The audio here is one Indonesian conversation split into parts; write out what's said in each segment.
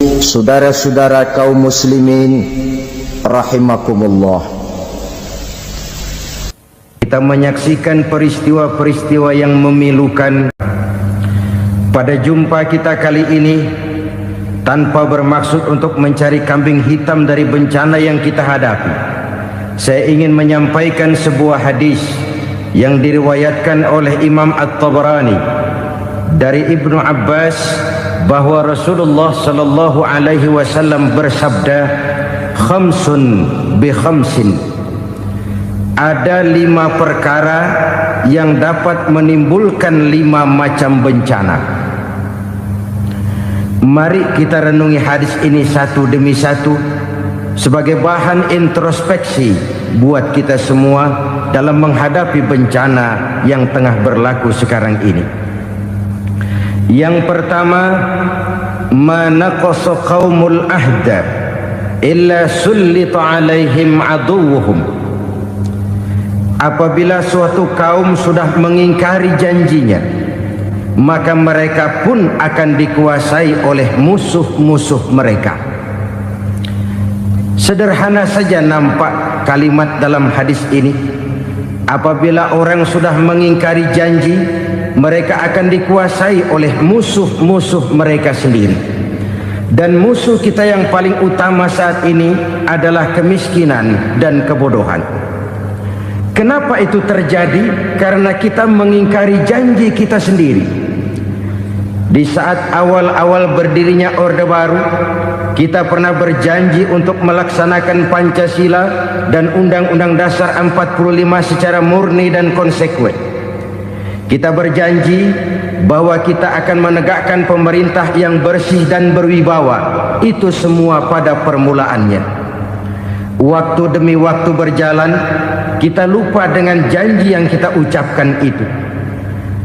Saudara-saudara kaum muslimin rahimakumullah, kita menyaksikan peristiwa-peristiwa yang memilukan. Pada jumpa kita kali ini, tanpa bermaksud untuk mencari kambing hitam dari bencana yang kita hadapi, saya ingin menyampaikan sebuah hadis yang diriwayatkan oleh Imam At-Tabarani dari Ibnu Abbas, bahwa Rasulullah sallallahu alaihi wasallam bersabda, khamsun bi khamsin, ada 5 perkara yang dapat menimbulkan 5 macam bencana. Mari kita renungi hadis ini satu demi satu sebagai bahan introspeksi buat kita semua dalam menghadapi bencana yang tengah berlaku sekarang ini. Yang pertama, ma naqasa qaumul ahda illa sullita alaihim aduwwuhum. Apabila suatu kaum sudah mengingkari janjinya, maka mereka pun akan dikuasai oleh musuh-musuh mereka. Sederhana saja nampak kalimat dalam hadis ini. Apabila orang sudah mengingkari janji, mereka akan dikuasai oleh musuh-musuh mereka sendiri. Dan musuh kita yang paling utama saat ini adalah kemiskinan dan kebodohan. Kenapa itu terjadi? Karena kita mengingkari janji kita sendiri. Di saat awal-awal berdirinya Orde Baru, kita pernah berjanji untuk melaksanakan Pancasila dan Undang-Undang Dasar 45 secara murni dan konsekuen. Kita berjanji bahwa kita akan menegakkan pemerintah yang bersih dan berwibawa. Itu semua pada permulaannya. Waktu demi waktu berjalan, kita lupa dengan janji yang kita ucapkan itu.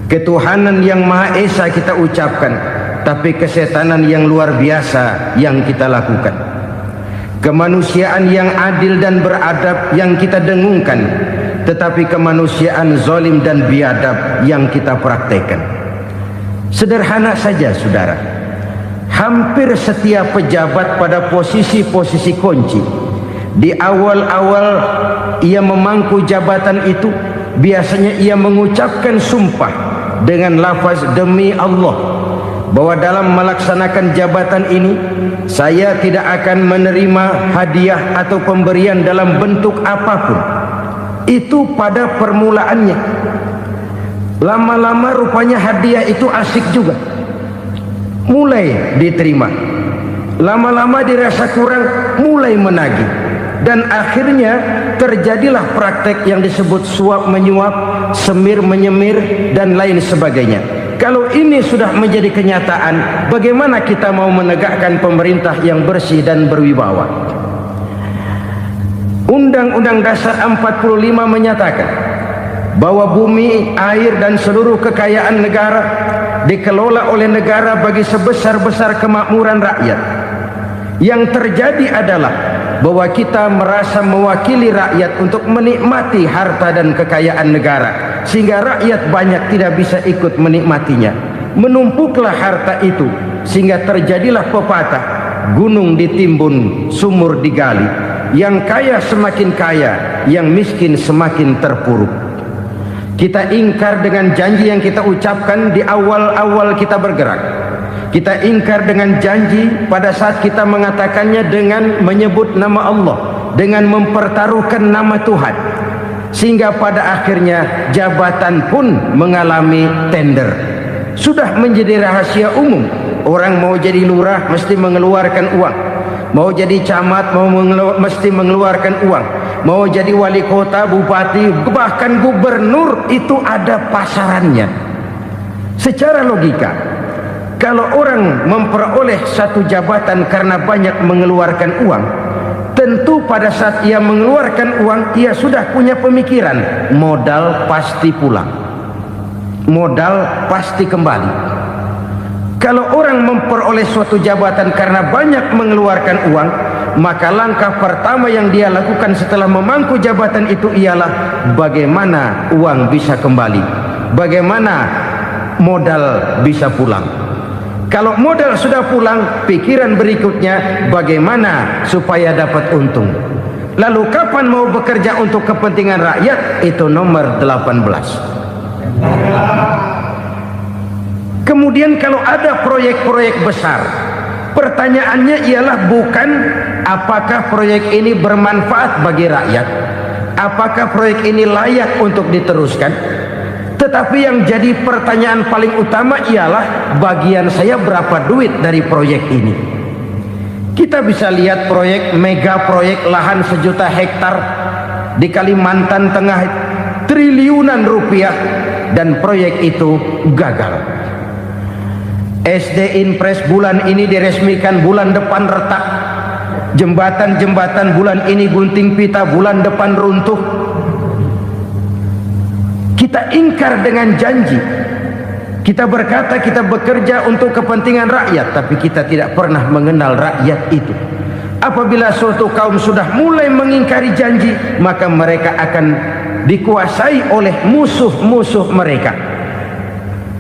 Ketuhanan yang Maha Esa kita ucapkan, tapi kesetanan yang luar biasa yang kita lakukan. Kemanusiaan yang adil dan beradab yang kita dengungkan, tetapi kemanusiaan zalim dan biadab yang kita praktekkan. Sederhana saja saudara, hampir setiap pejabat pada posisi-posisi kunci, di awal-awal ia memangku jabatan itu, biasanya ia mengucapkan sumpah dengan lafaz demi Allah, bahwa dalam melaksanakan jabatan ini saya tidak akan menerima hadiah atau pemberian dalam bentuk apapun. Itu pada permulaannya. Lama-lama rupanya hadiah itu asik juga, mulai diterima. Lama-lama dirasa kurang, mulai menagih. Dan akhirnya terjadilah praktek yang disebut suap menyuap, semir menyemir, dan lain sebagainya. Kalau ini sudah menjadi kenyataan, bagaimana kita mau menegakkan pemerintah yang bersih dan berwibawa? Undang-Undang Dasar 45 menyatakan bahwa bumi, air, dan seluruh kekayaan negara dikelola oleh negara bagi sebesar-besar kemakmuran rakyat. Yang terjadi adalah bahwa kita merasa mewakili rakyat untuk menikmati harta dan kekayaan negara, sehingga rakyat banyak tidak bisa ikut menikmatinya. Menumpuklah harta itu sehingga terjadilah pepatah, gunung ditimbun, sumur digali. Yang kaya semakin kaya, yang miskin semakin terpuruk. Kita ingkar dengan janji yang kita ucapkan di awal-awal kita bergerak. Kita ingkar dengan janji pada saat kita mengatakannya dengan menyebut nama Allah, dengan mempertaruhkan nama Tuhan, sehingga pada akhirnya jabatan pun mengalami tender. Sudah menjadi rahasia umum, orang mau jadi lurah mesti mengeluarkan uang, mau jadi camat mesti mengeluarkan uang, mau jadi wali kota, bupati, bahkan gubernur, itu ada pasarannya. Secara logika, kalau orang memperoleh satu jabatan karena banyak mengeluarkan uang, tentu pada saat ia mengeluarkan uang, ia sudah punya pemikiran, modal pasti pulang, modal pasti kembali. Kalau orang memperoleh suatu jabatan karena banyak mengeluarkan uang, maka langkah pertama yang dia lakukan setelah memangku jabatan itu ialah bagaimana uang bisa kembali, bagaimana modal bisa pulang. Kalau modal sudah pulang, pikiran berikutnya bagaimana supaya dapat untung. Lalu kapan mau bekerja untuk kepentingan rakyat? Itu nomor 18. Kemudian kalau ada proyek-proyek besar, pertanyaannya ialah bukan apakah proyek ini bermanfaat bagi rakyat, apakah proyek ini layak untuk diteruskan, tetapi yang jadi pertanyaan paling utama ialah bagian saya berapa duit dari proyek ini. Kita bisa lihat proyek mega proyek lahan 1 juta hektar di Kalimantan Tengah, triliunan rupiah, dan proyek itu gagal. SD Inpres bulan ini diresmikan, bulan depan retak. Jembatan-jembatan bulan ini gunting pita, bulan depan runtuh. Kita ingkar dengan janji. Kita berkata kita bekerja untuk kepentingan rakyat, tapi kita tidak pernah mengenal rakyat itu. Apabila suatu kaum sudah mulai mengingkari janji, maka mereka akan dikuasai oleh musuh-musuh mereka.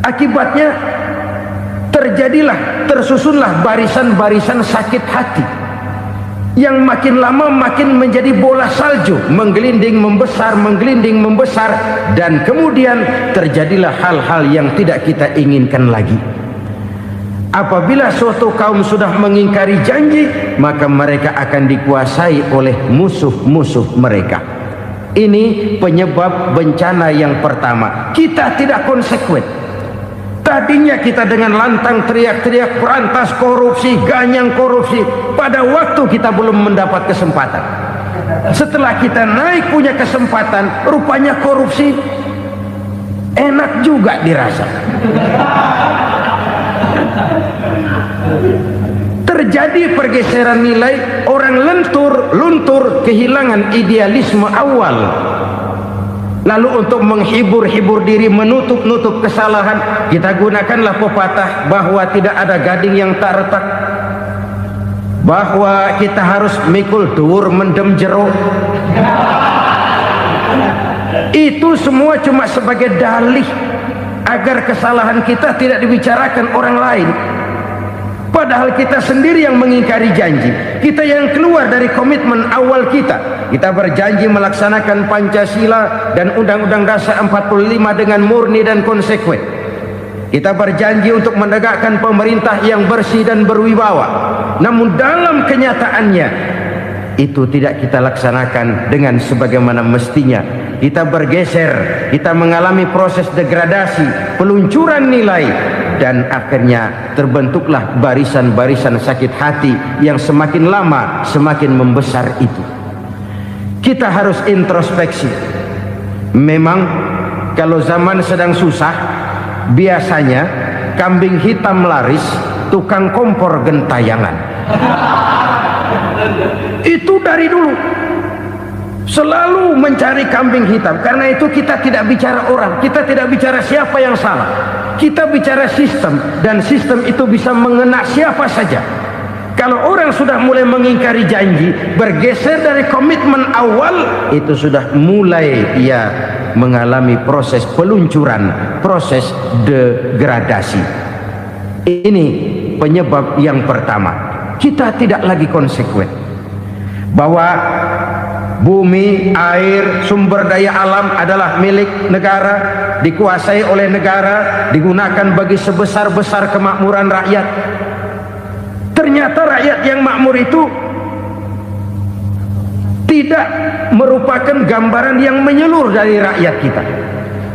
Akibatnya tersusunlah barisan-barisan sakit hati yang makin lama makin menjadi bola salju, menggelinding membesar, dan kemudian terjadilah hal-hal yang tidak kita inginkan lagi. Apabila suatu kaum sudah mengingkari janji, maka mereka akan dikuasai oleh musuh-musuh mereka. Ini penyebab bencana yang pertama. Kita tidak konsekuen. Tadinya kita dengan lantang teriak-teriak berantas korupsi, ganyang korupsi. Pada waktu kita belum mendapat kesempatan. Setelah kita naik punya kesempatan, rupanya korupsi enak juga dirasa. Terjadi pergeseran nilai, orang luntur, kehilangan idealisme awal. Lalu untuk menghibur-hibur diri, menutup-nutup kesalahan, kita gunakanlah pepatah bahwa tidak ada gading yang tak retak, bahwa kita harus mikul dur mendem jero. Itu semua cuma sebagai dalih agar kesalahan kita tidak dibicarakan orang lain. Padahal kita sendiri yang mengingkari janji. Kita yang keluar dari komitmen awal kita. Kita berjanji melaksanakan Pancasila dan Undang-Undang Dasar 45 dengan murni dan konsekuen. Kita berjanji untuk menegakkan pemerintah yang bersih dan berwibawa. Namun dalam kenyataannya itu tidak kita laksanakan dengan sebagaimana mestinya. Kita bergeser, kita mengalami proses degradasi, peluncuran nilai, dan akhirnya terbentuklah barisan-barisan sakit hati yang semakin lama semakin membesar itu. Kita harus introspeksi. Memang kalau zaman sedang susah, biasanya kambing hitam laris, tukang kompor gentayangan. Itu dari dulu selalu mencari kambing hitam. Karena itu kita tidak bicara orang, kita tidak bicara siapa yang salah, kita bicara sistem, dan sistem itu bisa mengena siapa saja. Kalau orang sudah mulai mengingkari janji, bergeser dari komitmen awal, itu sudah mulai dia mengalami proses peluncuran, proses degradasi. Ini penyebab yang pertama. Kita tidak lagi konsekuen bahwa bumi, air, sumber daya alam adalah milik negara, dikuasai oleh negara, digunakan bagi sebesar-besar kemakmuran rakyat. Ternyata rakyat yang makmur itu tidak merupakan gambaran yang menyeluruh dari rakyat kita.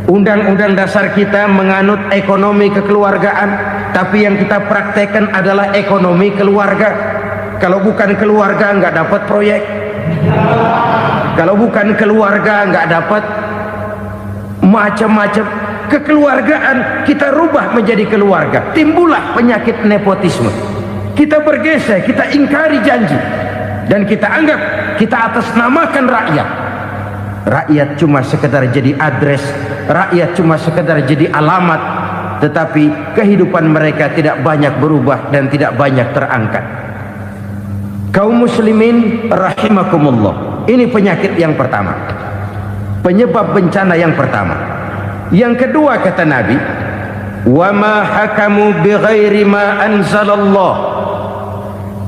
Undang-undang dasar kita menganut ekonomi kekeluargaan, tapi yang kita praktekkan adalah ekonomi keluarga. Kalau bukan keluarga nggak dapat proyek. Kalau bukan keluarga nggak dapat macam-macam. Kekeluargaan kita rubah menjadi keluarga, timbullah penyakit nepotisme. Kita bergeser, kita ingkari janji, dan kita anggap kita atasnamakan rakyat. Rakyat cuma sekedar jadi address, rakyat cuma sekedar jadi alamat, tetapi kehidupan mereka tidak banyak berubah dan tidak banyak terangkat. Kaum muslimin rahimakumullah, ini penyakit yang pertama, penyebab bencana yang pertama. Yang kedua, kata Nabi, wa ma hakamu bighairi ma anzalallah,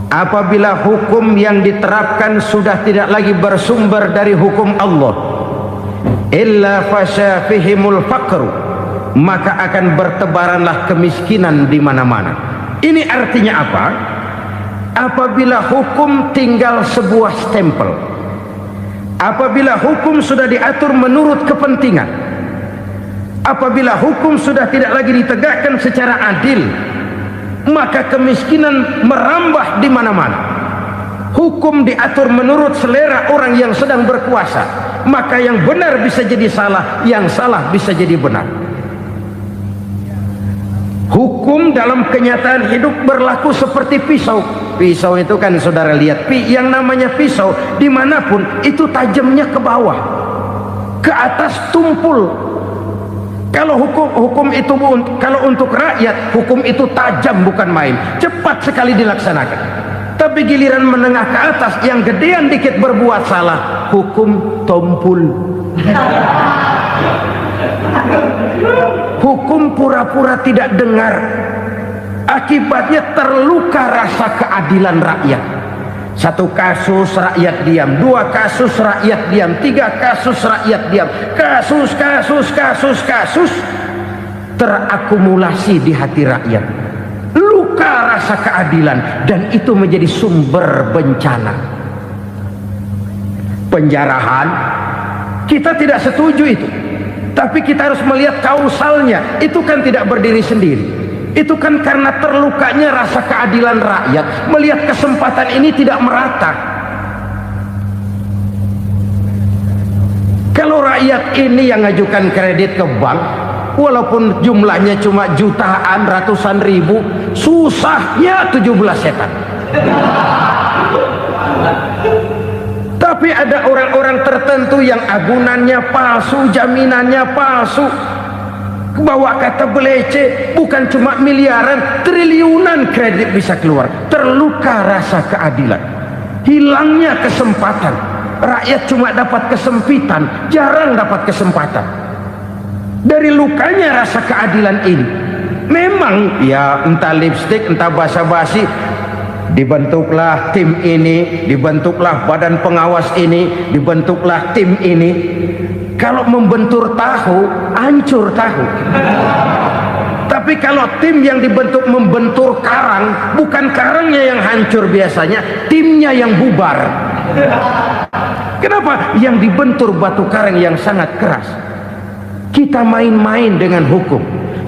apabila hukum yang diterapkan sudah tidak lagi bersumber dari hukum Allah, illa fasya fihimul faqru, maka akan bertebaranlah kemiskinan di mana-mana. Ini artinya apa? Apabila hukum tinggal sebuah stempel, apabila hukum sudah diatur menurut kepentingan, apabila hukum sudah tidak lagi ditegakkan secara adil, maka kemiskinan merambah di mana-mana. Hukum diatur menurut selera orang yang sedang berkuasa, maka yang benar bisa jadi salah, yang salah bisa jadi benar. Hukum dalam kenyataan hidup berlaku seperti pisau. Pisau itu kan saudara lihat, yang namanya pisau dimanapun itu tajamnya ke bawah, ke atas tumpul. Kalau hukum itu, kalau untuk rakyat, hukum itu tajam bukan main, cepat sekali dilaksanakan. Tapi giliran menengah ke atas, yang gedean dikit berbuat salah, hukum tumpul. Hukum pura-pura tidak dengar, akibatnya terluka rasa keadilan rakyat. Satu kasus rakyat diam, dua kasus rakyat diam, tiga kasus rakyat diam, kasus terakumulasi di hati rakyat, luka rasa keadilan, dan itu menjadi sumber bencana. Penjarahan, kita tidak setuju itu, tapi kita harus melihat kausalnya. Itu kan tidak berdiri sendiri, itu kan karena terlukanya rasa keadilan rakyat, melihat kesempatan ini tidak merata. Kalau rakyat ini yang ngajukan kredit ke bank, walaupun jumlahnya cuma jutaan, ratusan ribu, susahnya 17 setan. Tapi ada orang-orang tertentu yang agunannya palsu, jaminannya palsu, bawa kata belece, bukan cuma miliaran, triliunan kredit bisa keluar. Terluka rasa keadilan, hilangnya kesempatan. Rakyat cuma dapat kesempitan, jarang dapat kesempatan. Dari lukanya rasa keadilan ini, memang ya entah lipstik, entah basa-basi, dibentuklah tim ini, dibentuklah badan pengawas ini, dibentuklah tim ini. Kalau membentur tahu, hancur tahu. Tapi kalau tim yang dibentuk membentur karang, bukan karangnya yang hancur biasanya, timnya yang bubar. Kenapa? Yang dibentur batu karang yang sangat keras. Kita main-main dengan hukum,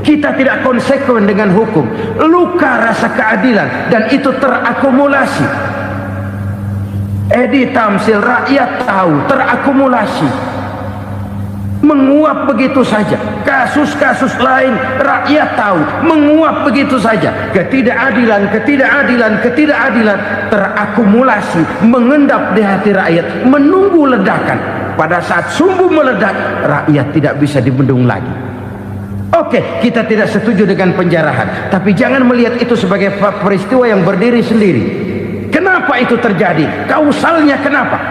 kita tidak konsekuen dengan hukum, luka rasa keadilan, dan itu terakumulasi. Edi Tamsil, rakyat tahu, terakumulasi, menguap begitu saja. Kasus-kasus lain rakyat tahu, menguap begitu saja. Ketidakadilan terakumulasi, mengendap di hati rakyat, menunggu ledakan. Pada saat sumbu meledak, rakyat tidak bisa dibendung lagi. Oke, kita tidak setuju dengan penjarahan, tapi jangan melihat itu sebagai peristiwa yang berdiri sendiri. Kenapa itu terjadi? Kausalnya kenapa?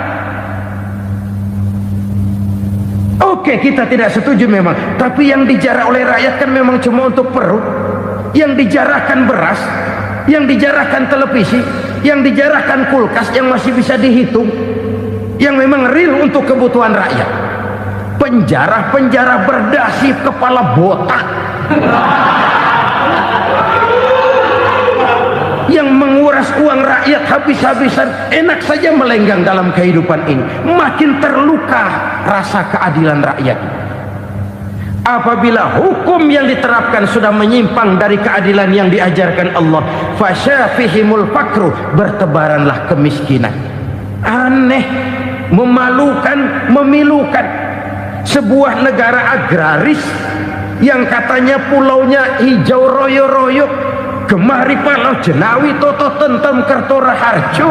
Oke, kita tidak setuju memang, tapi yang dijarah oleh rakyat kan memang cuma untuk perut. Yang dijarahkan beras, yang dijarahkan televisi, yang dijarahkan kulkas yang masih bisa dihitung, yang memang real untuk kebutuhan rakyat. Penjara-penjara berdasi kepala botak yang menguras uang rakyat habis-habisan, enak saja melenggang dalam kehidupan ini. Makin terluka rasa keadilan rakyat. Apabila hukum yang diterapkan sudah menyimpang dari keadilan yang diajarkan Allah, fasyafihimul fakru, bertebaranlah kemiskinan. Aneh, memalukan, memilukan. Sebuah negara agraris yang katanya pulaunya hijau royo-royo, Gemari Palau Jenawi Toto Tentem Kertora Harjo,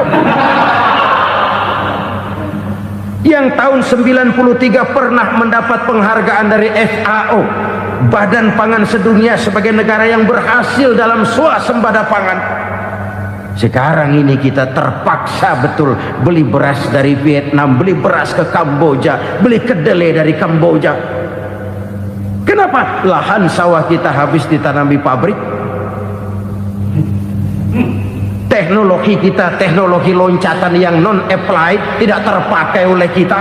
yang tahun 93 pernah mendapat penghargaan dari FAO, Badan Pangan Sedunia, sebagai negara yang berhasil dalam swasembada pangan. Sekarang ini kita terpaksa betul beli beras dari Vietnam, beli beras ke Kamboja, beli kedelai dari Kamboja. Kenapa? Lahan sawah kita habis ditanami pabrik. Teknologi kita, teknologi loncatan yang non-applied, tidak terpakai oleh kita.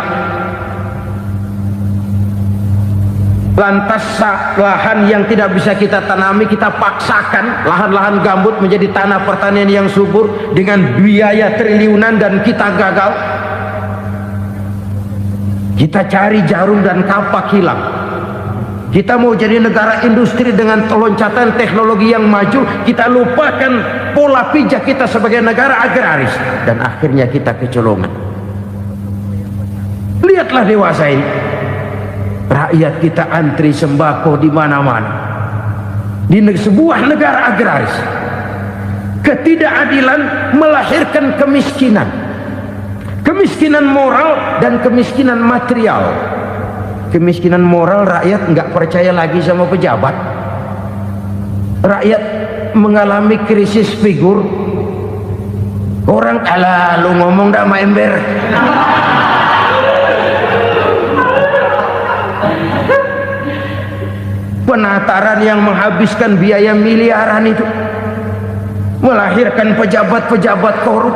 Lantas lahan yang tidak bisa kita tanami, kita paksakan lahan-lahan gambut menjadi tanah pertanian yang subur dengan biaya triliunan, dan kita gagal. Kita cari jarum dan kapak hilang. Kita mau jadi negara industri dengan loncatan teknologi yang maju, kita lupakan pola pijak kita sebagai negara agraris, dan akhirnya kita kecolongan. Lihatlah dewasa ini, rakyat kita antri sembako di mana-mana. Di sebuah negara agraris, ketidakadilan melahirkan kemiskinan, kemiskinan moral dan kemiskinan material. Kemiskinan moral, rakyat nggak percaya lagi sama pejabat. Rakyat mengalami krisis figur. Orang alah lu ngomong dah sama ember. Penataran yang menghabiskan biaya miliaran itu melahirkan pejabat-pejabat korup.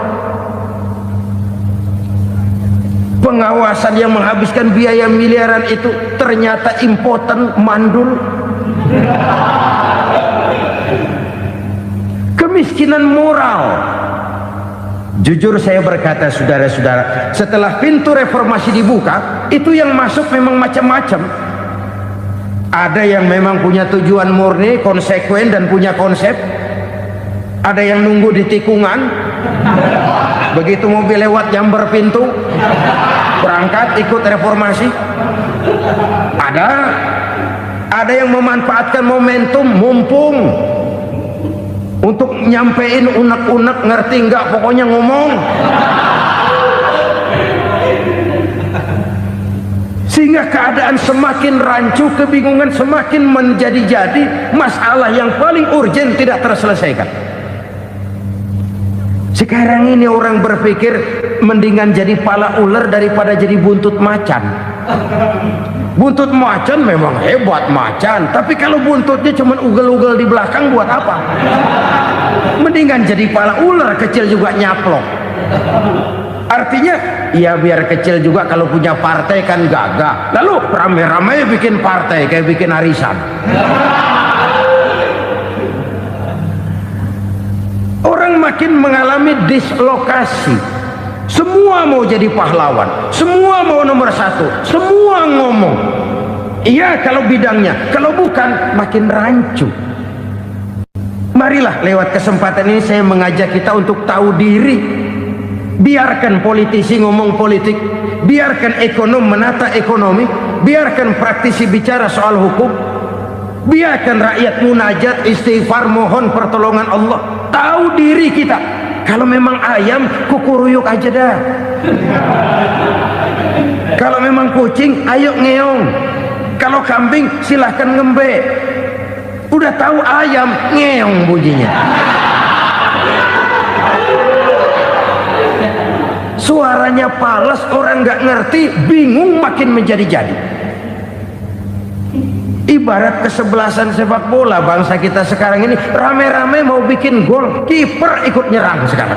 Pengawasan yang menghabiskan biaya miliaran itu ternyata impoten, mandul. Kemiskinan moral. Jujur saya berkata, saudara-saudara, setelah pintu reformasi dibuka, itu yang masuk memang macam-macam. Ada yang memang punya tujuan murni, konsekuen dan punya konsep. Ada yang nunggu di tikungan, begitu mobil lewat nyamber pintu, berangkat ikut reformasi. Ada yang memanfaatkan momentum, mumpung untuk nyampein unek-unek, ngerti nggak, pokoknya ngomong. Sehingga keadaan semakin rancu, kebingungan semakin menjadi-jadi, masalah yang paling urgen tidak terselesaikan. Sekarang ini orang berpikir mendingan jadi pala ular daripada jadi buntut macan. Buntut macan memang hebat macan, tapi kalau buntutnya cuma ugel-ugel di belakang buat apa? Mendingan jadi pala ular, kecil juga nyaplok. Artinya ya biar kecil juga kalau punya partai kan gagah. Lalu rame-rame bikin partai kayak bikin arisan. Orang makin mengalami dislokasi. Semua mau jadi pahlawan, semua mau nomor satu, semua ngomong iya kalau bidangnya, kalau bukan makin rancu. Marilah lewat kesempatan ini saya mengajak kita untuk tahu diri. Biarkan politisi ngomong politik, biarkan ekonom menata ekonomi, biarkan praktisi bicara soal hukum, biarkan rakyat munajat, istighfar, mohon pertolongan Allah. Tahu diri kita. Kalau memang ayam, kukuruyuk aja dah. Kalau memang kucing, ayo ngeong. Kalau kambing, silahkan ngembe. Udah tahu ayam, ngeong bunyinya. Suaranya palas, orang nggak ngerti, bingung, makin menjadi-jadi. Ibarat kesebelasan sepak bola bangsa kita sekarang ini, rame-rame mau bikin gol, kiper ikut nyerang sekarang.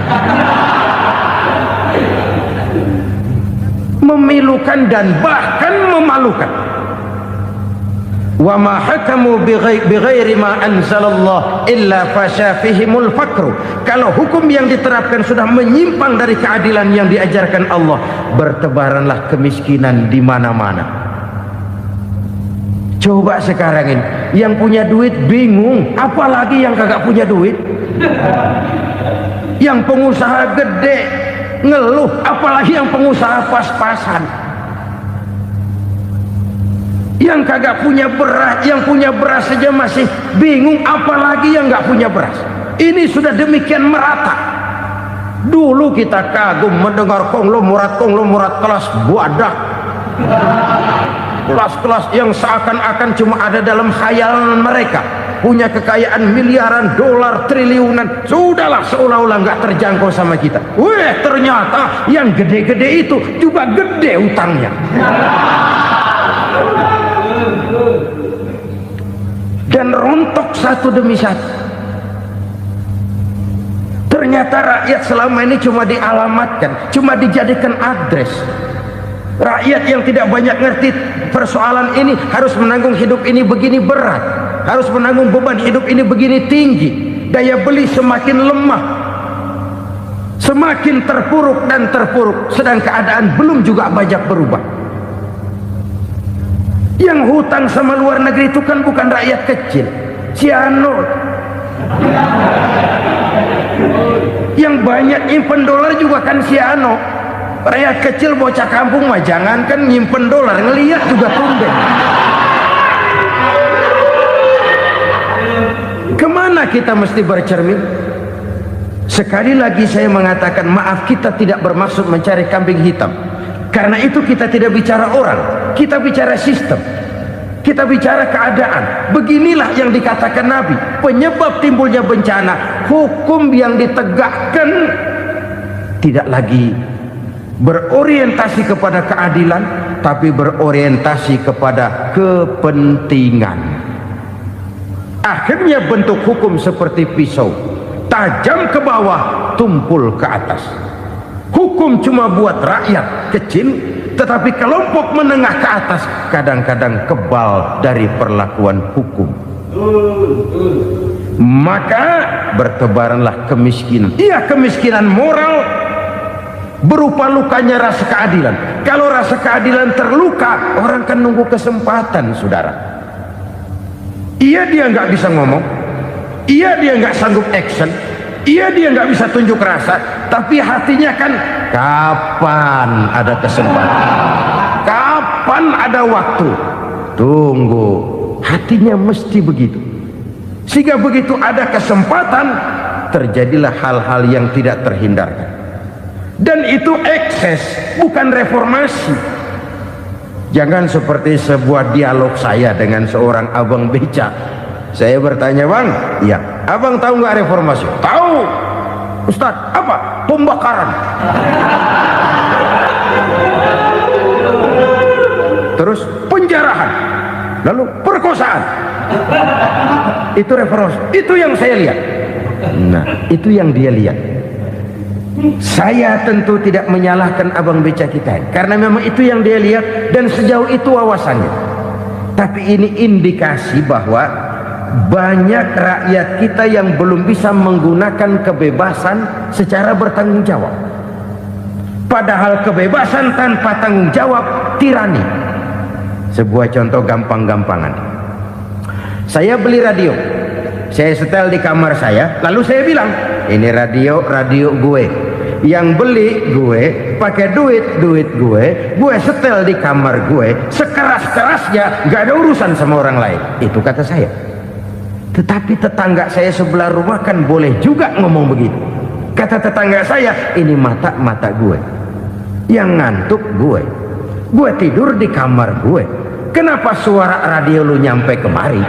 Memilukan dan bahkan memalukan. Wa ma hakamu bighairi ma anzalallah illa fasha fihimul fakru. Kalau hukum yang diterapkan sudah menyimpang dari keadilan yang diajarkan Allah, bertebaranlah kemiskinan di mana-mana. Coba sekarang ini yang punya duit bingung, apalagi yang kagak punya duit. Yang pengusaha gede ngeluh, apalagi yang pengusaha pas-pasan. Yang kagak punya beras, yang punya beras saja masih bingung, apalagi yang nggak punya beras. Ini sudah demikian merata. Dulu kita kagum mendengar konglomerat kelas buadak, kelas-kelas yang seakan-akan cuma ada dalam khayalan mereka, punya kekayaan miliaran dolar, triliunan. Sudahlah, seolah-olah nggak terjangkau sama kita. Weh, ternyata yang gede-gede itu juga gede utangnya. dan rontok satu demi satu. Ternyata rakyat selama ini cuma dialamatkan, cuma dijadikan address. Rakyat yang tidak banyak ngerti persoalan ini harus menanggung hidup ini begini berat, harus menanggung beban hidup ini begini tinggi, daya beli semakin lemah, semakin terpuruk dan terpuruk, sedang keadaan belum juga banyak berubah. Yang hutang sama luar negeri itu kan bukan rakyat kecil, Ciano. Yang banyak nyimpen dolar juga kan Ciano. Rakyat kecil bocah kampung mah jangankan nyimpen dolar, ngelihat juga tumben. Kemana kita mesti bercermin? Sekali lagi saya mengatakan maaf, kita tidak bermaksud mencari kambing hitam. Karena itu kita tidak bicara orang, kita bicara sistem, kita bicara keadaan. Beginilah yang dikatakan Nabi, penyebab timbulnya bencana, hukum yang ditegakkan tidak lagi berorientasi kepada keadilan, tapi berorientasi kepada kepentingan. Akhirnya bentuk hukum seperti pisau, tajam ke bawah, tumpul ke atas. Hukum cuma buat rakyat kecil, tetapi kelompok menengah ke atas kadang-kadang kebal dari perlakuan hukum. Maka bertebaranlah kemiskinan. Iya, kemiskinan moral berupa lukanya rasa keadilan. Kalau rasa keadilan terluka, orang kan nunggu kesempatan, saudara. Iya, dia nggak bisa ngomong, iya dia nggak sanggup action, iya dia nggak bisa tunjuk rasa, tapi hatinya kan kapan ada kesempatan, kapan ada waktu, tunggu. Hatinya mesti begitu, sehingga begitu ada kesempatan terjadilah hal-hal yang tidak terhindarkan. Dan itu ekses, bukan reformasi. Jangan seperti sebuah dialog saya dengan seorang abang beca. Saya bertanya, bang, iya, abang tahu nggak reformasi? Tahu. Ustaz, apa? Pembakaran. Terus penjarahan, lalu perkosaan. Itu reformasi. Itu yang saya lihat. Nah, itu yang dia lihat. Saya tentu tidak menyalahkan abang beca kita, karena memang itu yang dia lihat dan sejauh itu wawasannya. Tapi ini indikasi bahwa banyak rakyat kita yang belum bisa menggunakan kebebasan secara bertanggung jawab. Padahal kebebasan tanpa tanggung jawab tirani. Sebuah contoh gampang-gampangan. Saya beli radio, saya setel di kamar saya, lalu saya bilang, ini radio gue. Yang beli gue, pakai duit gue setel di kamar gue, sekeras-kerasnya, gak ada urusan sama orang lain. Itu kata saya. Tetapi tetangga saya sebelah rumah kan boleh juga ngomong begitu. Kata tetangga saya, ini mata gue, yang ngantuk gue tidur di kamar gue, kenapa suara radio lu nyampe kemari?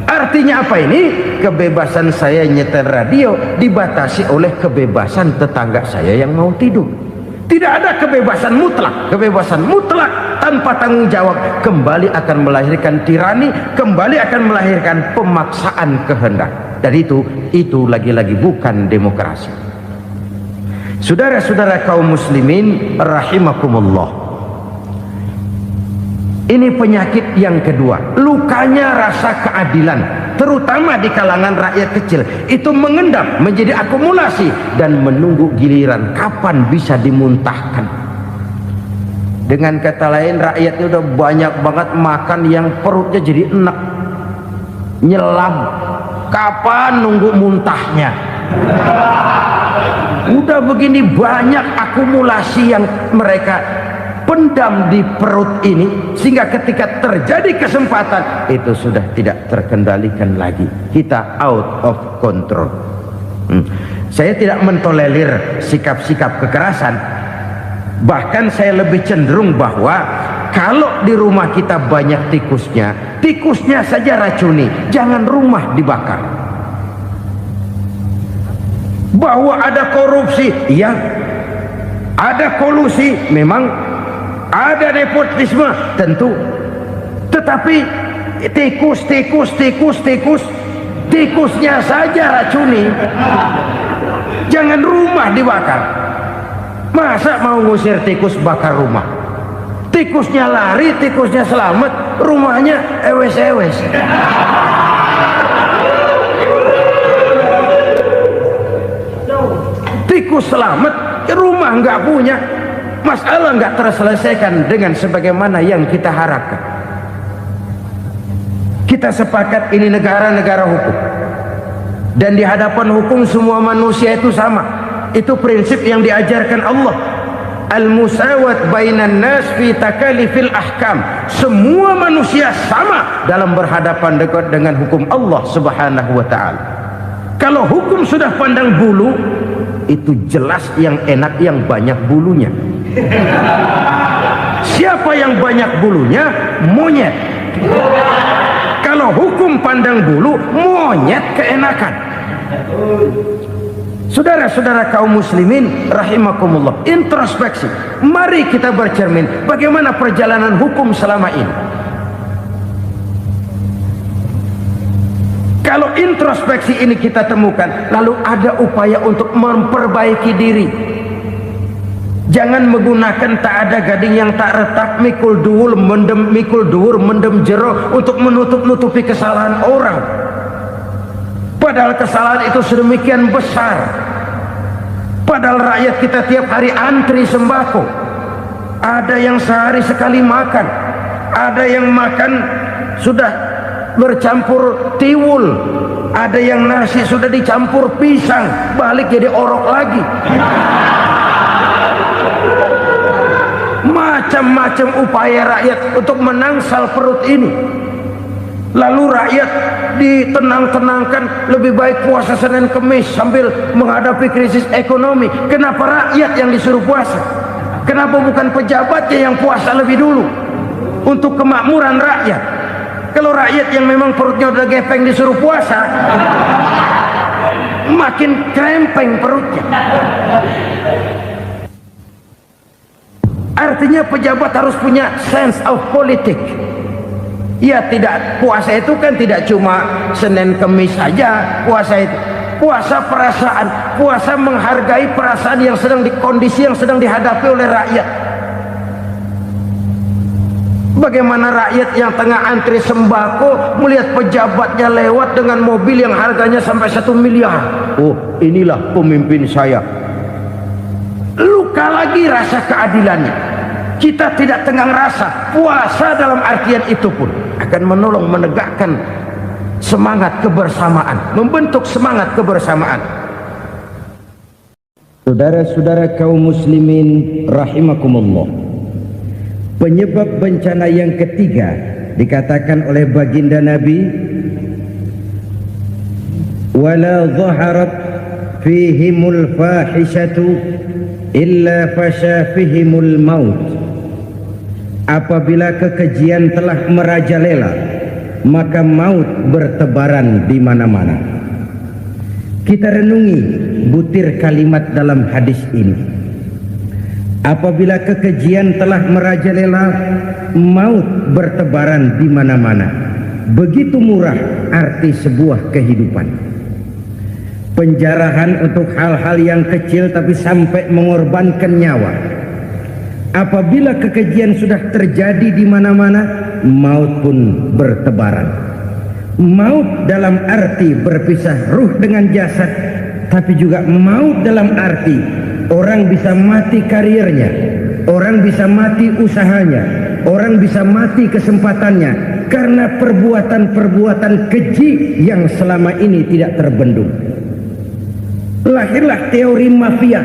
Artinya apa ini? Kebebasan saya nyetel radio dibatasi oleh kebebasan tetangga saya yang mau tidur. Tidak ada kebebasan mutlak. Kebebasan mutlak tanpa tanggung jawab kembali akan melahirkan tirani, kembali akan melahirkan pemaksaan kehendak. Dan itu lagi-lagi bukan demokrasi. Saudara-saudara kaum muslimin rahimakumullah. Ini penyakit yang kedua, lukanya rasa keadilan, terutama di kalangan rakyat kecil. Itu mengendap menjadi akumulasi dan menunggu giliran kapan bisa dimuntahkan. Dengan kata lain, rakyatnya udah banyak banget makan yang perutnya jadi enak, nyelam. Kapan nunggu muntahnya? Udah begini banyak akumulasi yang mereka pendam di perut ini, sehingga ketika terjadi kesempatan itu sudah tidak terkendalikan lagi. Kita out of control. Saya tidak mentolerir sikap-sikap kekerasan. Bahkan saya lebih cenderung bahwa kalau di rumah kita banyak tikusnya saja racuni, jangan rumah dibakar. Bahwa ada korupsi, ya, ada kolusi, memang ada nepotisme, tentu. Tetapi tikusnya saja racuni, jangan rumah dibakar. Masa mau ngusir tikus bakar rumah? Tikusnya lari, tikusnya selamat, rumahnya ewes-ewes. Tikus selamat, rumah nggak punya, masalah nggak terselesaikan dengan sebagaimana yang kita harapkan. Kita sepakat ini negara hukum, dan di hadapan hukum semua manusia itu sama. Itu prinsip yang diajarkan Allah. Al-musawat bainan nas fi takalifil ahkam. Semua manusia sama dalam berhadapan dekat dengan hukum Allah Subhanahu wa taala. Kalau hukum sudah pandang bulu, itu jelas yang enak yang banyak bulunya. Siapa yang banyak bulunya? Monyet. Kalau hukum pandang bulu, monyet keenakan. Saudara-saudara kaum muslimin rahimakumullah, introspeksi. Mari kita bercermin bagaimana perjalanan hukum selama ini. Kalau introspeksi ini kita temukan, lalu ada upaya untuk memperbaiki diri. Jangan menggunakan tak ada gading yang tak retak, mikul duwur mendem jero untuk menutup-nutupi kesalahan orang. Padahal kesalahan itu sedemikian besar. Padahal rakyat kita tiap hari antri sembako. Ada yang sehari sekali makan, ada yang makan sudah bercampur tiwul, ada yang nasi sudah dicampur pisang, balik jadi orok lagi. Macam-macam upaya rakyat untuk menangsal perut ini. Lalu rakyat ditenang-tenangkan, lebih baik puasa Senin Kemis sambil menghadapi krisis ekonomi. Kenapa rakyat yang disuruh puasa? Kenapa bukan pejabatnya yang puasa lebih dulu untuk kemakmuran rakyat? Kalau rakyat yang memang perutnya udah gepeng disuruh puasa, makin krempeng perutnya. Artinya pejabat harus punya sense of politik. Ya, tidak, puasa itu kan tidak cuma Senin Kemis saja. Puasa itu puasa perasaan, puasa menghargai perasaan yang sedang kondisi yang sedang dihadapi oleh rakyat. Bagaimana rakyat yang tengah antri sembako melihat pejabatnya lewat dengan mobil yang harganya sampai 1 miliar. Oh, inilah pemimpin saya. Luka lagi rasa keadilannya. Kita tidak tenggang rasa. Puasa dalam artian itu pun akan menolong menegakkan semangat kebersamaan, membentuk semangat kebersamaan. Saudara-saudara kaum muslimin rahimakumullah, penyebab bencana yang ketiga dikatakan oleh baginda Nabi, wala dhaharat fihimul fahishatu illa fasha fihimul maut. Apabila kekejian telah merajalela, maka maut bertebaran di mana-mana. Kita renungi butir kalimat dalam hadis ini. Apabila kekejian telah merajalela, maut bertebaran di mana-mana. Begitu murah arti sebuah kehidupan. Penjarahan untuk hal-hal yang kecil tapi sampai mengorbankan nyawa. Apabila kekejian sudah terjadi di mana-mana, maut pun bertebaran. Maut dalam arti berpisah ruh dengan jasad, tapi juga maut dalam arti orang bisa mati karirnya, orang bisa mati usahanya, orang bisa mati kesempatannya karena perbuatan-perbuatan keji yang selama ini tidak terbendung. Lahirlah teori mafia.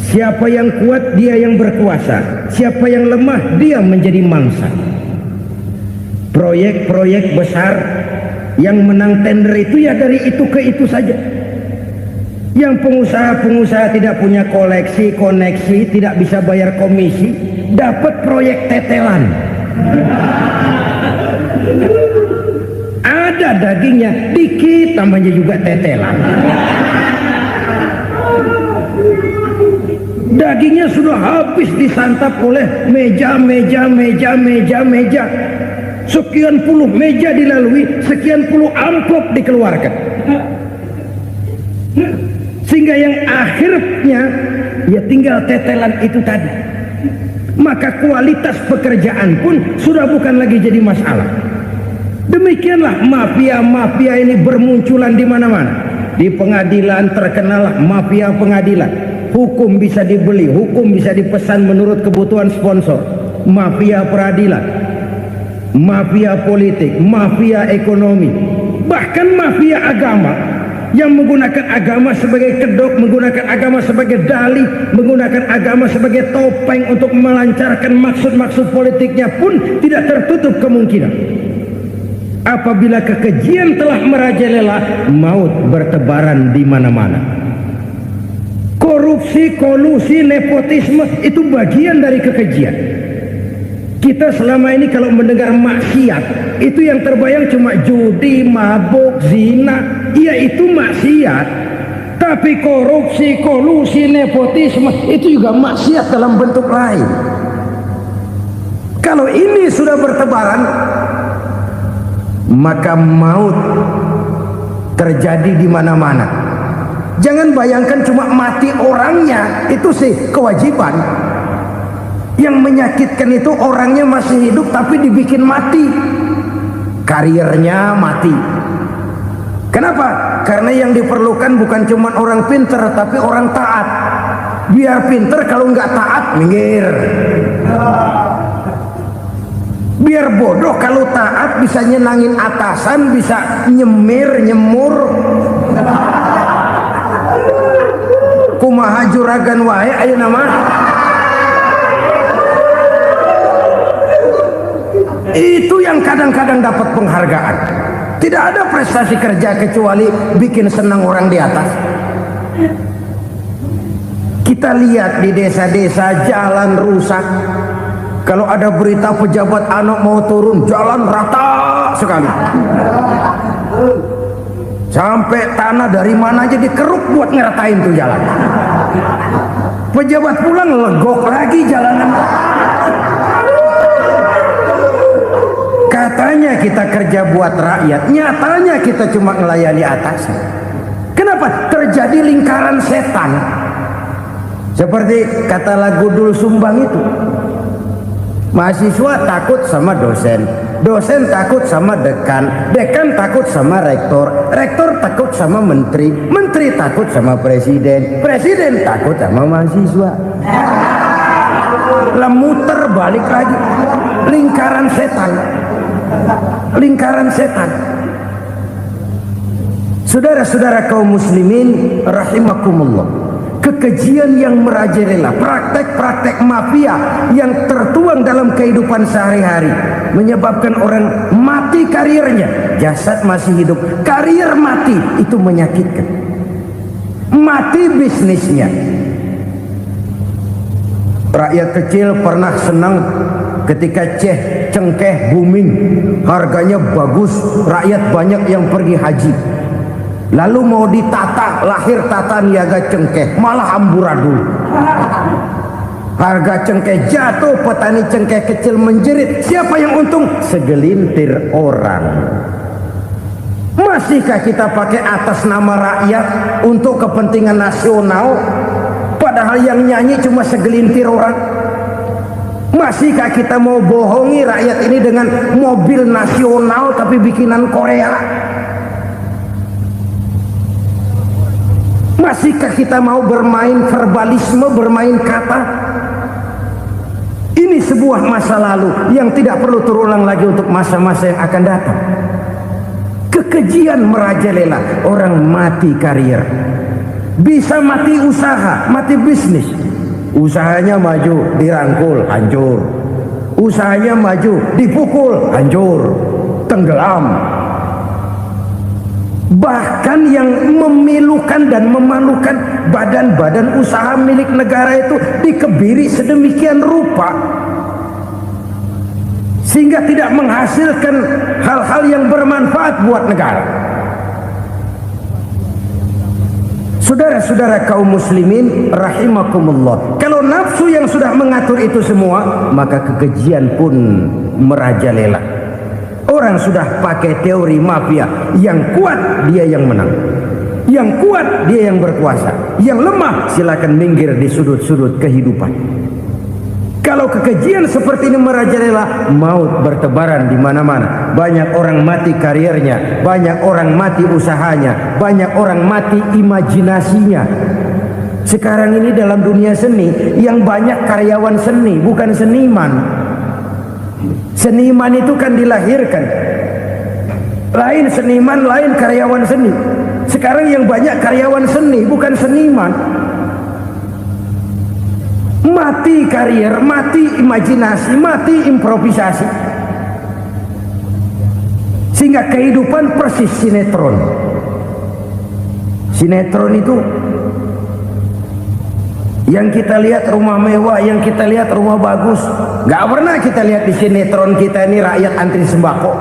Siapa yang kuat dia yang berkuasa, siapa yang lemah dia menjadi mangsa. Proyek-proyek besar yang menang tender itu ya dari itu ke itu saja. Yang pengusaha-pengusaha tidak punya koneksi, tidak bisa bayar komisi, dapat proyek tetelan. Ada dagingnya dikit, namanya juga tetelan. Dagingnya sudah habis disantap oleh meja. sekian puluh meja dilalui, sekian puluh amplop dikeluarkan, sehingga yang akhirnya ya tinggal tetelan itu tadi. Maka kualitas pekerjaan pun sudah bukan lagi jadi masalah. Demikianlah mafia-mafia ini bermunculan di mana-mana. Di pengadilan terkenal mafia pengadilan. Hukum bisa dibeli, hukum bisa dipesan menurut kebutuhan sponsor. Mafia peradilan, mafia politik, mafia ekonomi, bahkan mafia agama yang menggunakan agama sebagai kedok, menggunakan agama sebagai dalih, menggunakan agama sebagai topeng untuk melancarkan maksud-maksud politiknya pun tidak tertutup kemungkinan. Apabila kekejian telah merajalela, maut bertebaran di mana-mana. Korupsi, kolusi, nepotisme itu bagian dari kekejian. Kita selama ini kalau mendengar maksiat, itu yang terbayang cuma judi, mabuk, zina. Iya, itu maksiat. Tapi korupsi, kolusi, nepotisme itu juga maksiat dalam bentuk lain. Kalau ini sudah bertebaran, maka maut terjadi di mana-mana. Jangan bayangkan cuma mati orangnya, itu sih kewajiban. Yang menyakitkan itu orangnya masih hidup tapi dibikin mati, karirnya mati. Kenapa? Karena yang diperlukan bukan cuma orang pinter tapi orang taat. Biar pinter, kalau nggak taat minggir. Biar bodoh, kalau taat bisa nyenangin atasan, bisa nyemir, nyemur. Kumaha juragan wae ayo nama. Itu yang kadang-kadang dapat penghargaan. Tidak ada prestasi kerja kecuali bikin senang orang di atas. Kita lihat di desa-desa jalan rusak. Kalau ada berita pejabat anak mau turun, jalan rata sekali. Sampai tanah dari mana aja dikeruk buat ngeratain tuh jalan. Pejabat pulang legok lagi jalanan. Katanya kita kerja buat rakyat, nyatanya kita cuma melayani atasan. Kenapa? Terjadi lingkaran setan. Seperti kata lagu Dul Sumbang itu. Mahasiswa takut sama dosen, dosen takut sama dekan, dekan takut sama rektor, rektor takut sama menteri, menteri takut sama presiden, presiden takut sama mahasiswa. Lah muter balik lagi, lingkaran setan. Lingkaran setan. Saudara-saudara kaum muslimin rahimakumullah, kekejian yang merajalela, praktek-praktek mafia yang tertuang dalam kehidupan sehari-hari menyebabkan orang mati karirnya, jasad masih hidup, karir mati, itu menyakitkan. Mati bisnisnya. Rakyat kecil pernah senang ketika cengkeh booming, harganya bagus, rakyat banyak yang pergi haji. Lalu mau ditata, lahir tata niaga cengkeh, malah amburadul. Harga cengkeh jatuh, petani cengkeh kecil menjerit. Siapa yang untung? Segelintir orang. Masihkah kita pakai atas nama rakyat untuk kepentingan nasional, padahal yang nyanyi cuma segelintir orang? Masihkah kita mau bohongi rakyat ini dengan mobil nasional tapi bikinan Korea? Masihkah kita mau bermain verbalisme, bermain kata? Ini sebuah masa lalu yang tidak perlu terulang lagi untuk masa-masa yang akan datang. Kekejian merajalela, orang mati karir. Bisa mati usaha, mati bisnis. Usahanya maju, dirangkul, hancur. Usahanya maju, dipukul, hancur, tenggelam. Bahkan yang memilukan dan memalukan badan-badan usaha milik negara itu dikebiri sedemikian rupa sehingga tidak menghasilkan hal-hal yang bermanfaat buat negara. Saudara-saudara kaum muslimin rahimakumullah, kalau nafsu yang sudah mengatur itu semua, maka kekejian pun merajalela. orang sudah pakai teori mafia, yang kuat dia yang menang, yang kuat dia yang berkuasa, yang lemah silakan minggir di sudut-sudut kehidupan. Kalau kekejian seperti ini merajalela, maut bertebaran di mana-mana. Banyak orang mati karirnya, banyak orang mati usahanya, banyak orang mati imajinasinya. Sekarang ini dalam dunia seni yang banyak karyawan seni, bukan seniman. Seniman itu kan dilahirkan, lain seniman, lain karyawan seni. Sekarang yang banyak karyawan seni, bukan seniman. Mati karier, mati imajinasi, mati improvisasi. Sehingga kehidupan persis sinetron. Sinetron itu yang kita lihat rumah mewah, yang kita lihat rumah bagus. Gak pernah kita lihat di sinetron kita ini rakyat antri sembako.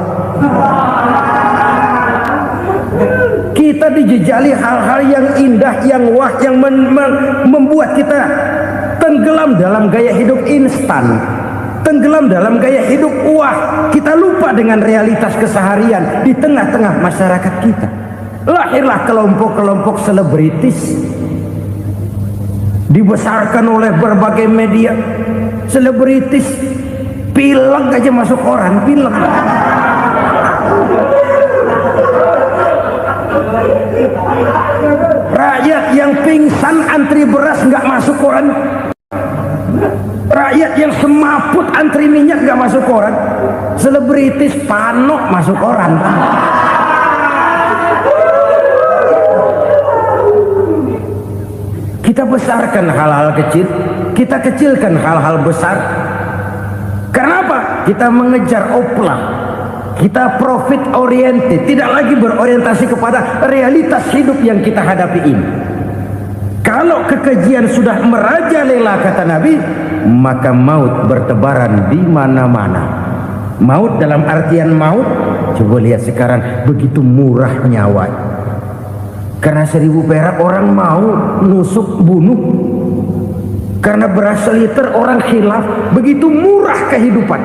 Kita dijejali hal-hal yang indah, yang wah, yang membuat kita tenggelam dalam gaya hidup instan, tenggelam dalam gaya hidup wah. Kita lupa dengan realitas keseharian di tengah-tengah masyarakat kita. Lahirlah kelompok-kelompok selebritis, dibesarkan oleh berbagai media. Selebritis pilek aja masuk koran, pilek. Rakyat yang pingsan antri beras nggak masuk koran. Rakyat yang semaput antri minyak nggak masuk koran. Selebritis panok masuk koran. Kita besarkan hal-hal kecil, kita kecilkan hal-hal besar. Kenapa? Kita mengejar oplah, kita profit oriented, tidak lagi berorientasi kepada realitas hidup yang kita hadapi ini. Kalau kekejian sudah merajalela, kata Nabi, maka maut bertebaran di mana-mana. Maut dalam artian maut, coba lihat sekarang begitu murah nyawa. Karena 1000 perak orang mau nusuk bunuh. Karena beras seliter orang khilaf, begitu murah kehidupan.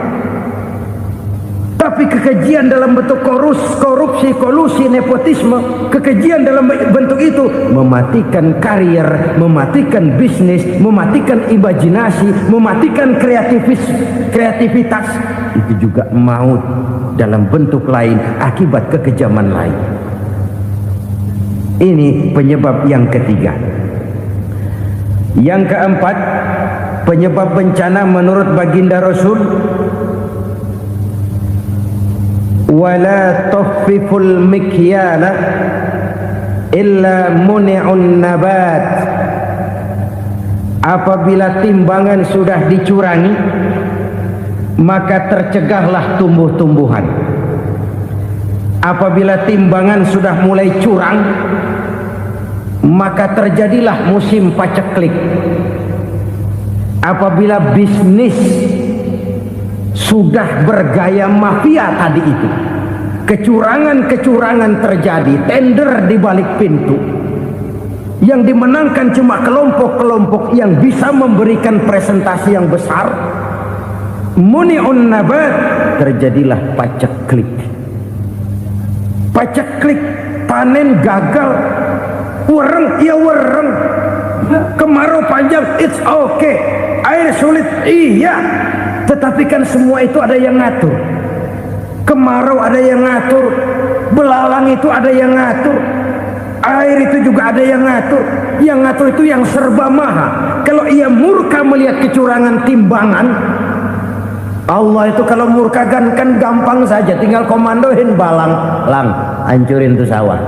Tapi kekejian dalam bentuk korupsi, kolusi, nepotisme, kekejian dalam bentuk itu mematikan karier, mematikan bisnis, mematikan imajinasi, mematikan kreativitas. Itu juga maut dalam bentuk lain akibat kekejaman lain. Ini penyebab yang ketiga. Yang keempat, penyebab bencana menurut baginda Rasul, wala tuffiful mikyala illa muni'un nabat. Apabila timbangan sudah dicurangi, maka tercegahlah tumbuh-tumbuhan. Apabila timbangan sudah mulai curang, maka terjadilah musim paceklik. Apabila bisnis sudah bergaya mafia tadi itu, kecurangan-kecurangan terjadi, tender di balik pintu, yang dimenangkan cuma kelompok-kelompok yang bisa memberikan presentasi yang besar, muni'un nabat, terjadilah paceklik. Paceklik, panen gagal, wereng, ya wereng, kemarau panjang, it's okay, air sulit, iya. Tetapi kan semua itu ada yang ngatur. Kemarau ada yang ngatur, belalang itu ada yang ngatur, air itu juga ada yang ngatur. Yang ngatur itu yang serba maha. Kalau ia murka melihat kecurangan timbangan, Allah itu kalau murka kan gampang saja, tinggal komandoin balang, lang, hancurin tuh sawah.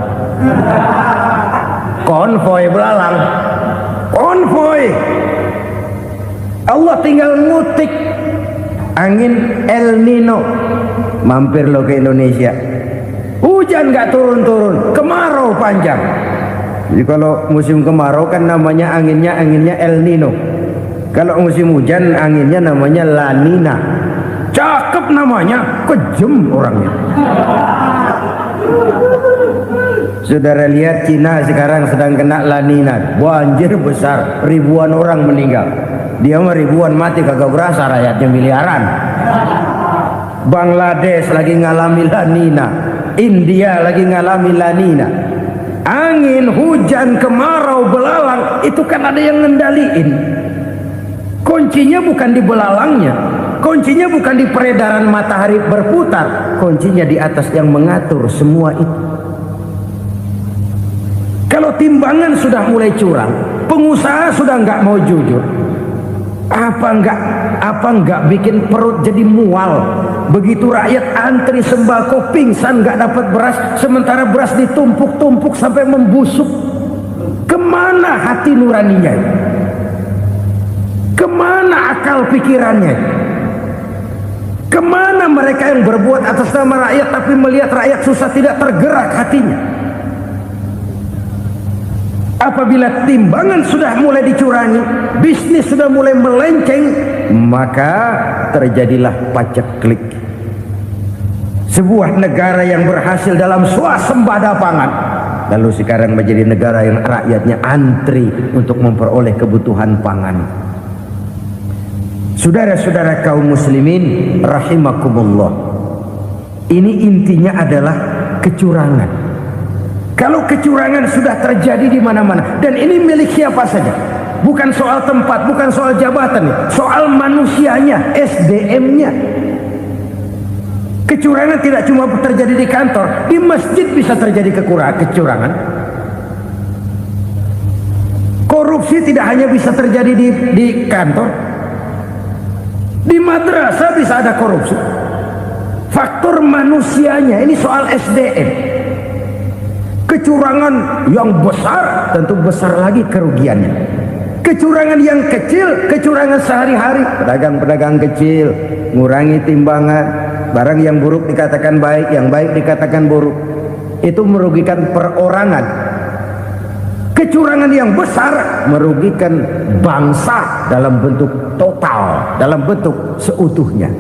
Konvoy belalang, konvoy. Allah tinggal ngutik. Angin El Nino, mampir lo ke Indonesia. Hujan gak turun-turun, kemarau panjang. Jadi kalau musim kemarau kan namanya anginnya El Nino. Kalau musim hujan anginnya namanya La Nina. Cakep namanya, kejem orangnya. Saudara lihat Cina sekarang sedang kena La Nina, banjir besar, ribuan orang meninggal. Dia mah ribuan mati kagak berasa, rakyatnya miliaran. Bangladesh lagi ngalami lanina, India lagi ngalami lanina. Angin, hujan, kemarau, belalang, itu kan ada yang ngendaliin. Kuncinya bukan di belalangnya, kuncinya bukan di peredaran matahari berputar, kuncinya di atas yang mengatur semua itu. Kalau timbangan sudah mulai curang, pengusaha sudah nggak mau jujur, apa nggak bikin perut jadi mual. Begitu rakyat antri sembako pingsan nggak dapat beras, sementara beras ditumpuk-tumpuk sampai membusuk. Kemana hati nuraninya? Kemana akal pikirannya? Kemana mereka yang berbuat atas nama rakyat tapi melihat rakyat susah tidak tergerak hatinya? Apabila timbangan sudah mulai dicurangi, bisnis sudah mulai melenceng, maka terjadilah paceklik. Sebuah negara yang berhasil dalam swasembada pangan, lalu sekarang menjadi negara yang rakyatnya antri untuk memperoleh kebutuhan pangan. Saudara-saudara kaum muslimin rahimakumullah, ini intinya adalah kecurangan. Kalau kecurangan sudah terjadi di mana-mana, dan ini milik siapa saja, bukan soal tempat, bukan soal jabatan, soal manusianya, SDM-nya. Kecurangan tidak cuma terjadi di kantor, di masjid bisa terjadi kecurangan. Korupsi tidak hanya bisa terjadi di kantor, di madrasah bisa ada korupsi. Faktor manusianya, ini soal SDM. Kecurangan yang besar tentu besar lagi kerugiannya. Kecurangan yang kecil, kecurangan sehari-hari, pedagang-pedagang kecil ngurangi timbangan, barang yang buruk dikatakan baik, yang baik dikatakan buruk, itu merugikan perorangan. Kecurangan yang besar merugikan bangsa dalam bentuk total, dalam bentuk seutuhnya.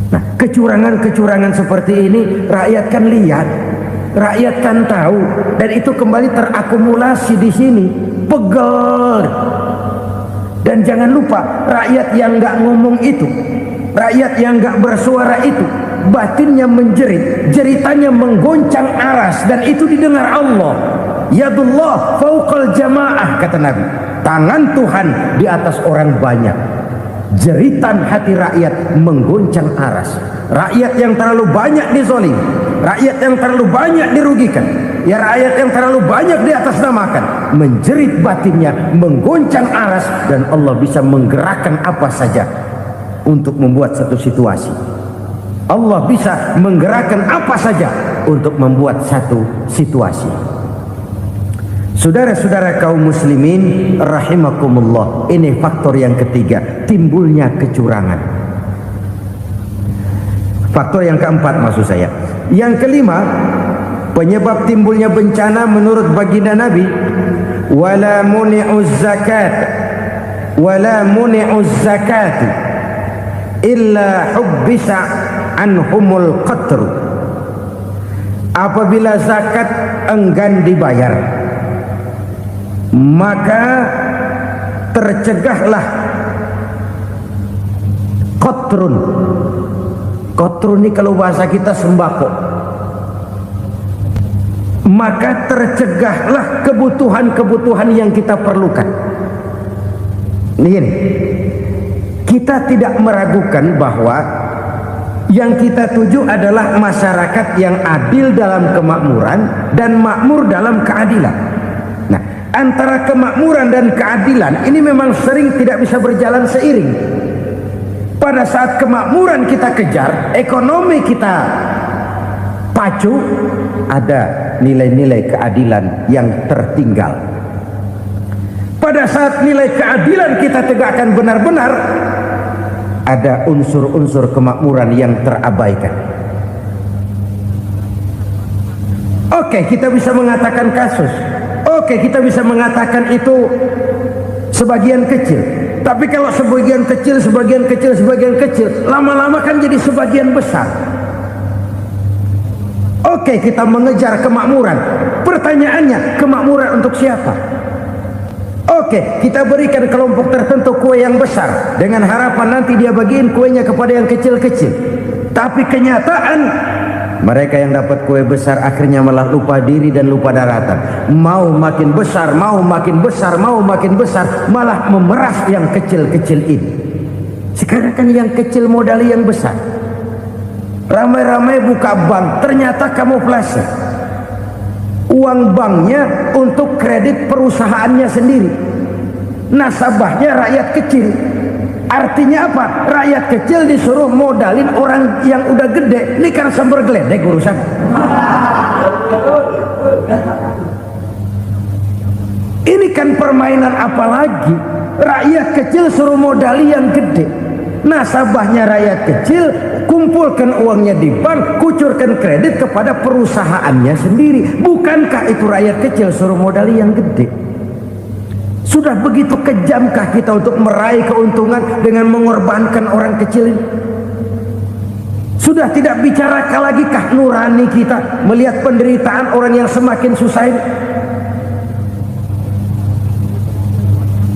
Nah, kecurangan-kecurangan seperti ini rakyat kan lihat, rakyat kan tahu, dan itu kembali terakumulasi di sini, pegel. Dan jangan lupa, rakyat yang nggak ngomong itu, rakyat yang nggak bersuara itu, batinnya menjerit, jeritannya menggoncang aras, dan itu didengar Allah. Yadullah fauqal jamaah, kata Nabi, tangan Tuhan di atas orang banyak. Jeritan hati rakyat menggoncang aras. Rakyat yang terlalu banyak dizolim, rakyat yang terlalu banyak dirugikan, ya rakyat yang terlalu banyak di atas namakan, menjerit batinnya, menggoncang aras, dan Allah bisa menggerakkan apa saja untuk membuat satu situasi. Allah bisa menggerakkan apa saja untuk membuat satu situasi. Saudara-saudara kaum muslimin rahimakumullah, ini faktor yang ketiga, timbulnya kecurangan. Faktor yang keempat maksud saya. Yang kelima, penyebab timbulnya bencana menurut baginda Nabi, wala muni'uz zakat wala muni'uz zakat illa hubbisa anhumul qatr. Apabila zakat enggan dibayar, maka tercegahlah qatrun. Qatrun ini kalau bahasa kita sembako. Maka tercegahlah kebutuhan-kebutuhan yang kita perlukan. Ini, kita tidak meragukan bahwa yang kita tuju adalah masyarakat yang adil dalam kemakmuran dan makmur dalam keadilan. Nah, antara kemakmuran dan keadilan ini memang sering tidak bisa berjalan seiring. Pada saat kemakmuran kita kejar, ekonomi kita pacu, ada nilai-nilai keadilan yang tertinggal. Pada saat nilai keadilan kita tegakkan benar-benar, ada unsur-unsur kemakmuran yang terabaikan. Oke, kita bisa mengatakan kasus. Oke, kita bisa mengatakan itu sebagian kecil. Tapi kalau sebagian kecil, lama-lama kan jadi sebagian besar. Oke, kita mengejar kemakmuran. Pertanyaannya, kemakmuran untuk siapa? Oke, kita berikan kelompok tertentu kue yang besar dengan harapan nanti dia bagiin kuenya kepada yang kecil-kecil. Tapi kenyataan mereka yang dapat kue besar akhirnya malah lupa diri dan lupa daratan. Mau makin besar, mau makin besar, mau makin besar, malah memeras yang kecil-kecil ini. Sekarang kan yang kecil modali yang besar. Ramai-ramai buka bank, ternyata kamuflase. Uang banknya untuk kredit perusahaannya sendiri. Nasabahnya rakyat kecil. Artinya apa? Rakyat kecil disuruh modalin orang yang udah gede. Ini kan sumber geledek urusan. Ini kan permainan apa lagi? Rakyat kecil suruh modali yang gede. Nasabahnya rakyat kecil, kumpulkan uangnya di bank, kucurkan kredit kepada perusahaannya sendiri. Bukankah itu rakyat kecil suruh modali yang gede? Sudah begitu kejamkah kita untuk meraih keuntungan dengan mengorbankan orang kecil ini? Sudah tidak bicara lagi kah nurani kita melihat penderitaan orang yang semakin susah ini?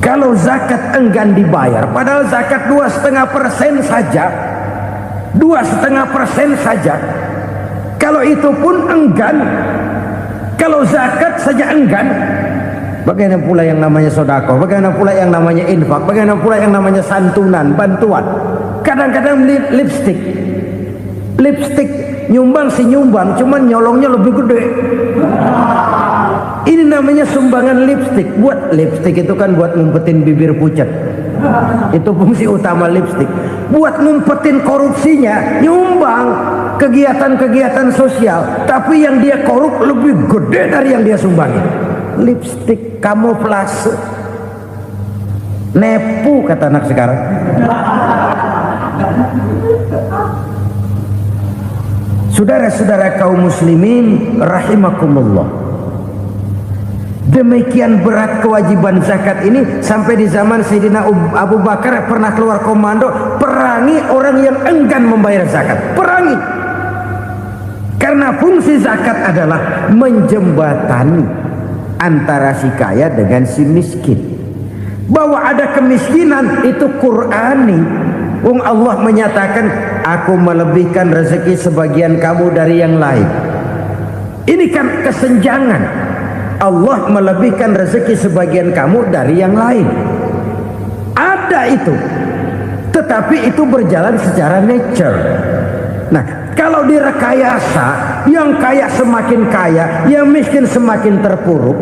Kalau zakat enggan dibayar, padahal zakat 2,5% saja, 2,5% saja. Kalau itu pun enggan, kalau zakat saja enggan, bagaimana pula yang namanya sedekah, bagaimana pula yang namanya infak, bagaimana pula yang namanya santunan, bantuan. Kadang-kadang lipstick nyumbang si nyumbang, cuman nyolongnya lebih gede. Ini namanya sumbangan lipstick. Buat lipstick itu kan buat ngumpetin bibir pucat. Itu fungsi utama lipstick. Buat ngumpetin korupsinya, nyumbang kegiatan-kegiatan sosial, tapi yang dia korup lebih gede dari yang dia sumbangin. Lipstick kamuflase, nepu kata anak sekarang. Saudara-saudara kaum muslimin rahimakumullah, demikian berat kewajiban zakat ini sampai di zaman Sayyidina Abu Bakar pernah keluar komando perangi orang yang enggan membayar zakat. Perangi, karena fungsi zakat adalah menjembatani antara si kaya dengan si miskin. Bahwa ada kemiskinan itu Qur'ani. Allah menyatakan, aku melebihkan rezeki sebagian kamu dari yang lain. Ini kan kesenjangan. Allah melebihkan rezeki sebagian kamu dari yang lain. Ada itu. Tetapi itu berjalan secara nature. Nah, kalau direkayasa, yang kaya semakin kaya, yang miskin semakin terpuruk,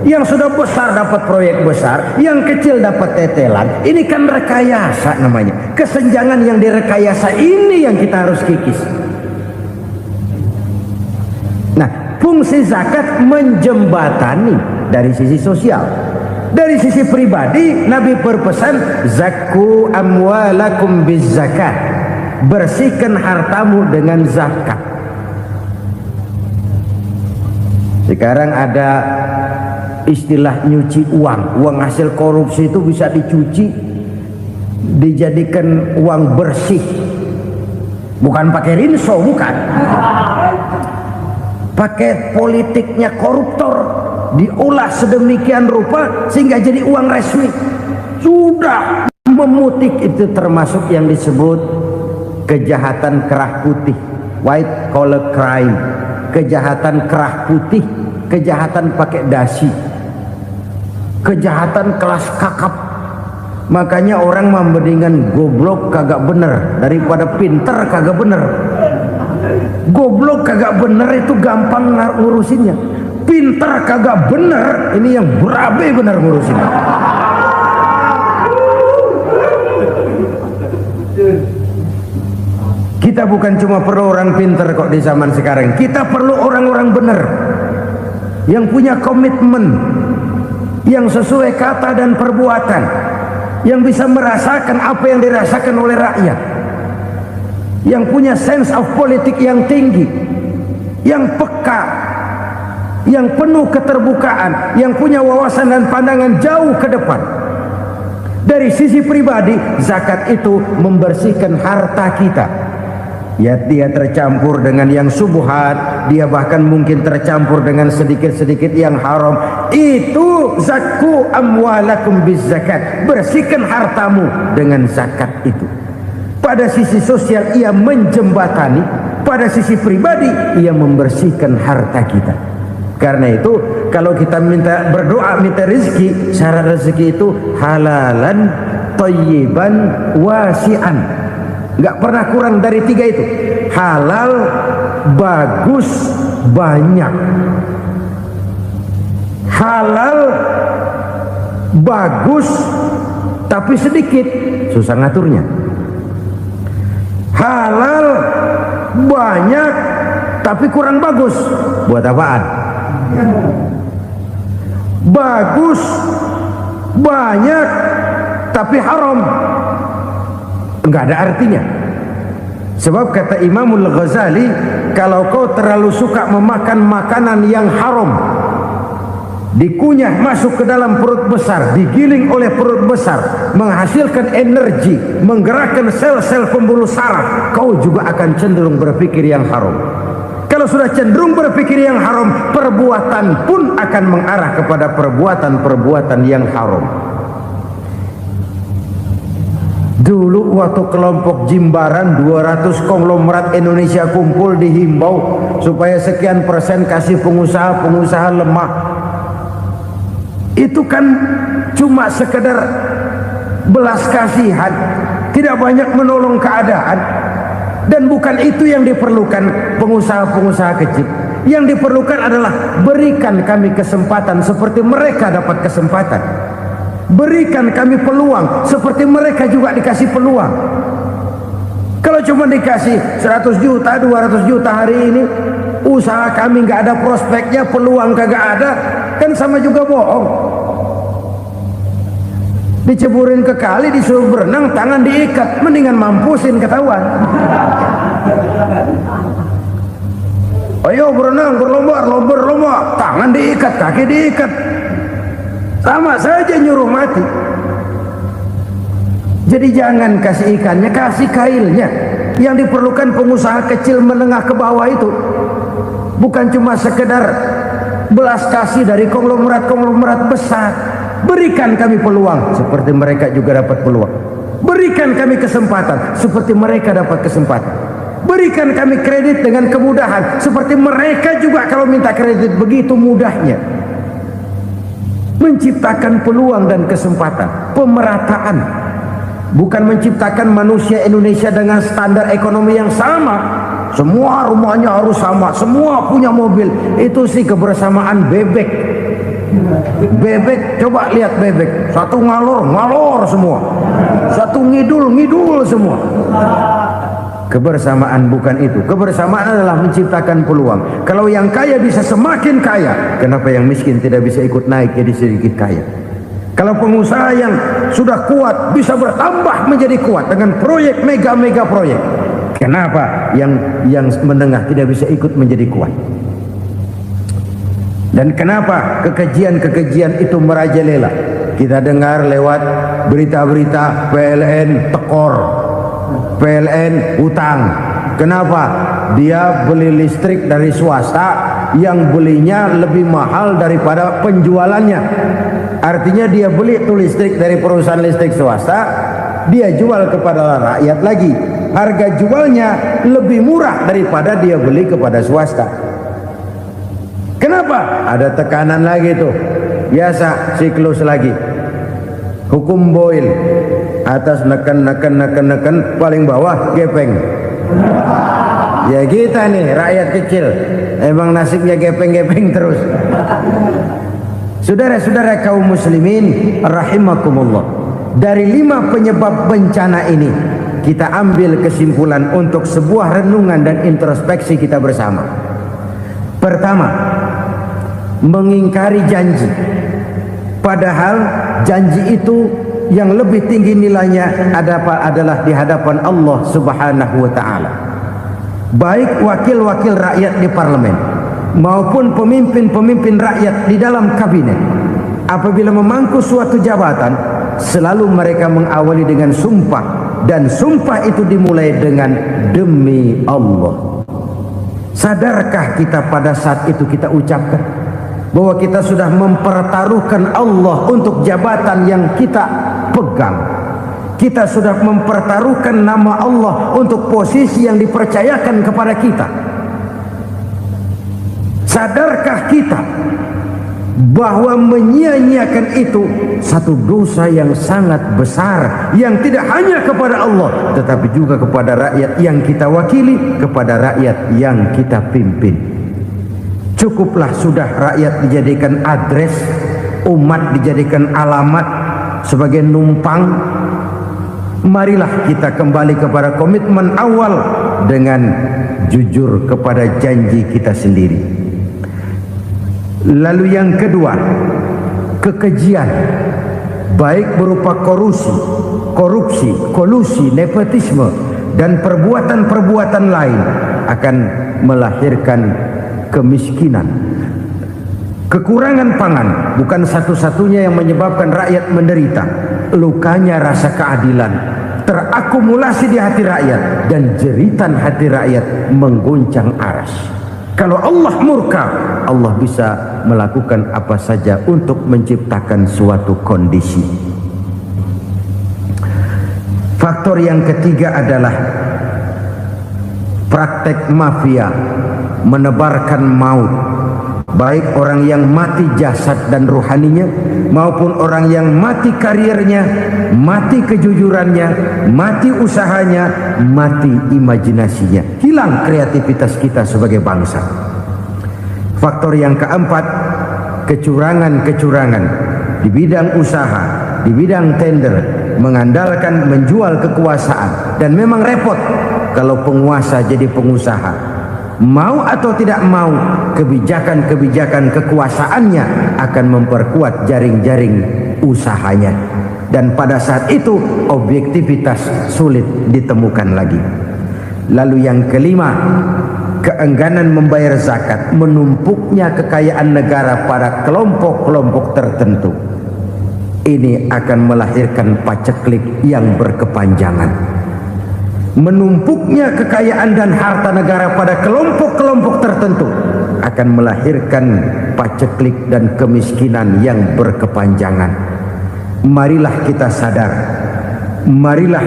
yang sudah besar dapat proyek besar, yang kecil dapat tetelan. Ini kan rekayasa namanya. Kesenjangan yang direkayasa ini yang kita harus kikis. Nah, fungsi zakat menjembatani dari sisi sosial. Dari sisi pribadi, Nabi berpesan, zakku amwalakum biz zakat. Bersihkan hartamu dengan zakat. Sekarang ada istilah nyuci uang. Uang hasil korupsi itu bisa dicuci, dijadikan uang bersih. Bukan pakai rinso, bukan. Pakai politiknya koruptor, diolah sedemikian rupa sehingga jadi uang resmi. Sudah memutik, itu termasuk yang disebut kejahatan kerah putih, white collar crime. Kejahatan kerah putih, kejahatan pakai dasi, kejahatan kelas kakap. Makanya orang mendingan goblok kagak bener daripada pinter kagak bener. Goblok kagak bener itu gampang ngurusinnya. Pinter kagak bener, ini yang berabe bener ngurusinnya. Kita bukan cuma perlu orang pinter kok di zaman sekarang. Kita perlu orang-orang benar yang punya komitmen, yang sesuai kata dan perbuatan, yang bisa merasakan apa yang dirasakan oleh rakyat, yang punya sense of politik yang tinggi, yang peka, yang penuh keterbukaan, yang punya wawasan dan pandangan jauh ke depan. Dari sisi pribadi, zakat itu membersihkan harta kita. Ya, dia tercampur dengan yang subuhat, dia bahkan mungkin tercampur dengan sedikit-sedikit yang haram. Itu zakku amwalakum bizzakat. Bersihkan hartamu dengan zakat itu. Pada sisi sosial ia menjembatani, pada sisi pribadi ia membersihkan harta kita. Karena itu kalau kita minta berdoa, minta rezeki, syarat rezeki itu halalan thayyiban wasi'an. Nggak pernah kurang dari 3 itu. Halal, bagus, banyak. Halal, bagus, tapi sedikit, susah ngaturnya. Halal, banyak, tapi kurang bagus, buat apaan? Bagus, banyak, tapi haram, enggak ada artinya. Sebab kata Imamul Ghazali, kalau kau terlalu suka memakan makanan yang haram, dikunyah masuk ke dalam perut besar, digiling oleh perut besar, menghasilkan energi, menggerakkan sel-sel pembuluh saraf, kau juga akan cenderung berpikir yang haram. Kalau sudah cenderung berpikir yang haram, perbuatan pun akan mengarah kepada perbuatan-perbuatan yang haram. Dulu waktu kelompok Jimbaran 200 konglomerat Indonesia kumpul, dihimbau supaya sekian persen kasih pengusaha-pengusaha lemah. Itu kan cuma sekedar belas kasihan, tidak banyak menolong keadaan. Dan bukan itu yang diperlukan pengusaha-pengusaha kecil. Yang diperlukan adalah berikan kami kesempatan seperti mereka dapat kesempatan. Berikan kami peluang seperti mereka juga dikasih peluang. Kalau cuma dikasih 100 juta, 200 juta hari ini, usaha kami nggak ada prospeknya, peluang kagak ada, kan sama juga bohong. Diceburin ke kali, disuruh berenang, tangan diikat, mendingan mampusin, ketahuan. Ayo berenang, berlomba, tangan diikat, kaki diikat, sama saja nyuruh mati. Jadi jangan kasih ikannya, kasih kailnya. Yang diperlukan pengusaha kecil menengah ke bawah itu bukan cuma sekedar belas kasih dari konglomerat-konglomerat besar. Berikan kami peluang seperti mereka juga dapat peluang. Berikan kami kesempatan seperti mereka dapat kesempatan. Berikan kami kredit dengan kemudahan seperti mereka juga kalau minta kredit begitu mudahnya. Menciptakan peluang dan kesempatan, pemerataan. Bukan menciptakan manusia Indonesia dengan standar ekonomi yang sama. Semua rumahnya harus sama, semua punya mobil. Itu sih kebersamaan bebek. Bebek, coba lihat bebek, satu ngalor semua, satu ngidul semua. Kebersamaan bukan itu. Kebersamaan adalah menciptakan peluang. Kalau yang kaya bisa semakin kaya, kenapa yang miskin tidak bisa ikut naik jadi sedikit kaya? Kalau pengusaha yang sudah kuat bisa bertambah menjadi kuat dengan proyek mega proyek, kenapa yang menengah tidak bisa ikut menjadi kuat? Dan kenapa kekejian itu merajalela? Kita dengar lewat berita-berita PLN tekor, PLN utang. Kenapa? Dia beli listrik dari swasta yang belinya lebih mahal daripada penjualannya. Artinya dia beli itu listrik dari perusahaan listrik swasta, dia jual kepada rakyat lagi. Harga jualnya lebih murah daripada dia beli kepada swasta. Kenapa? Ada tekanan lagi tuh. Biasa siklus lagi. Hukum Boyle. Atas neken, paling bawah gepeng. Ya kita nih rakyat kecil, emang nasibnya gepeng terus. Saudara-saudara kaum muslimin rahimakumullah, dari 5 penyebab bencana ini kita ambil kesimpulan untuk sebuah renungan dan introspeksi kita bersama. Pertama, mengingkari janji, padahal janji itu yang lebih tinggi nilainya adalah di hadapan Allah Subhanahu wa ta'ala. Baik wakil-wakil rakyat di parlemen maupun pemimpin-pemimpin rakyat di dalam kabinet, apabila memangku suatu jabatan, selalu mereka mengawali dengan sumpah dan sumpah itu dimulai dengan demi Allah. Sadarkah kita pada saat itu kita ucapkan bahwa kita sudah mempertaruhkan Allah untuk jabatan yang kita pegang? Kita sudah mempertaruhkan nama Allah untuk posisi yang dipercayakan kepada kita. Sadarkah kita bahwa menyia-nyiakan itu satu dosa yang sangat besar, yang tidak hanya kepada Allah tetapi juga kepada rakyat yang kita wakili, kepada rakyat yang kita pimpin. Cukuplah sudah rakyat dijadikan adres, umat dijadikan alamat sebagai numpang. Marilah kita kembali kepada komitmen awal dengan jujur kepada janji kita sendiri. Lalu yang kedua, kekejian, baik berupa korupsi, kolusi, nepotisme, dan perbuatan-perbuatan lain akan melahirkan kemiskinan. Kekurangan pangan bukan satu-satunya yang menyebabkan rakyat menderita. Lukanya rasa keadilan terakumulasi di hati rakyat, dan jeritan hati rakyat mengguncang aras. Kalau Allah murka, Allah bisa melakukan apa saja untuk menciptakan suatu kondisi. Faktor yang ketiga adalah praktek mafia menebarkan maut, baik orang yang mati jasad dan rohaninya maupun orang yang mati karirnya, mati kejujurannya, mati usahanya, mati imajinasinya. Hilang kreativitas kita sebagai bangsa. Faktor yang keempat, kecurangan-kecurangan di bidang usaha, di bidang tender, mengandalkan menjual kekuasaan. Dan memang repot kalau penguasa jadi pengusaha. Mau atau tidak mau, kebijakan-kebijakan kekuasaannya akan memperkuat jaring-jaring usahanya. Dan pada saat itu objektivitas sulit ditemukan lagi. Lalu yang kelima, keengganan membayar zakat, menumpuknya kekayaan negara pada kelompok-kelompok tertentu. Ini akan melahirkan paceklik yang berkepanjangan. Menumpuknya kekayaan dan harta negara pada kelompok-kelompok tertentu akan melahirkan paceklik dan kemiskinan yang berkepanjangan. Marilah kita sadar, marilah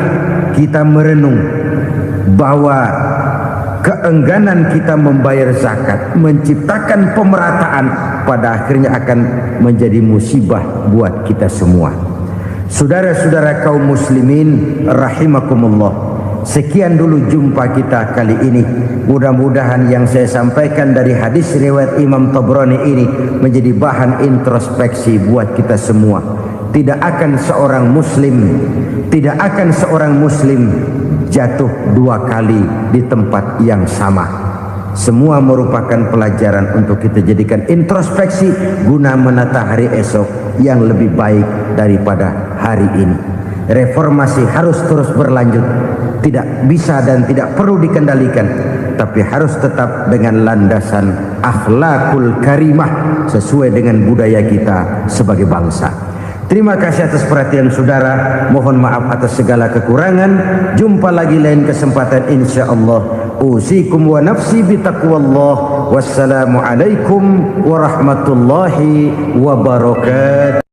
kita merenung bahwa keengganan kita membayar zakat menciptakan pemerataan pada akhirnya akan menjadi musibah buat kita semua. Saudara-saudara kaum muslimin rahimakumullah, sekian dulu jumpa kita kali ini. Mudah-mudahan yang saya sampaikan dari hadis riwayat Imam Tabrani ini menjadi bahan introspeksi buat kita semua. Tidak akan seorang muslim jatuh dua kali di tempat yang sama. Semua merupakan pelajaran untuk kita jadikan introspeksi guna menata hari esok yang lebih baik daripada hari ini. Reformasi harus terus berlanjut, tidak bisa dan tidak perlu dikendalikan, tapi harus tetap dengan landasan akhlakul karimah sesuai dengan budaya kita sebagai bangsa. Terima kasih atas perhatian saudara, mohon maaf atas segala kekurangan. Jumpa lagi lain kesempatan insyaallah. Usikum wa nafsi bitaqwallah. Wassalamualaikum warahmatullahi wabarakatuh.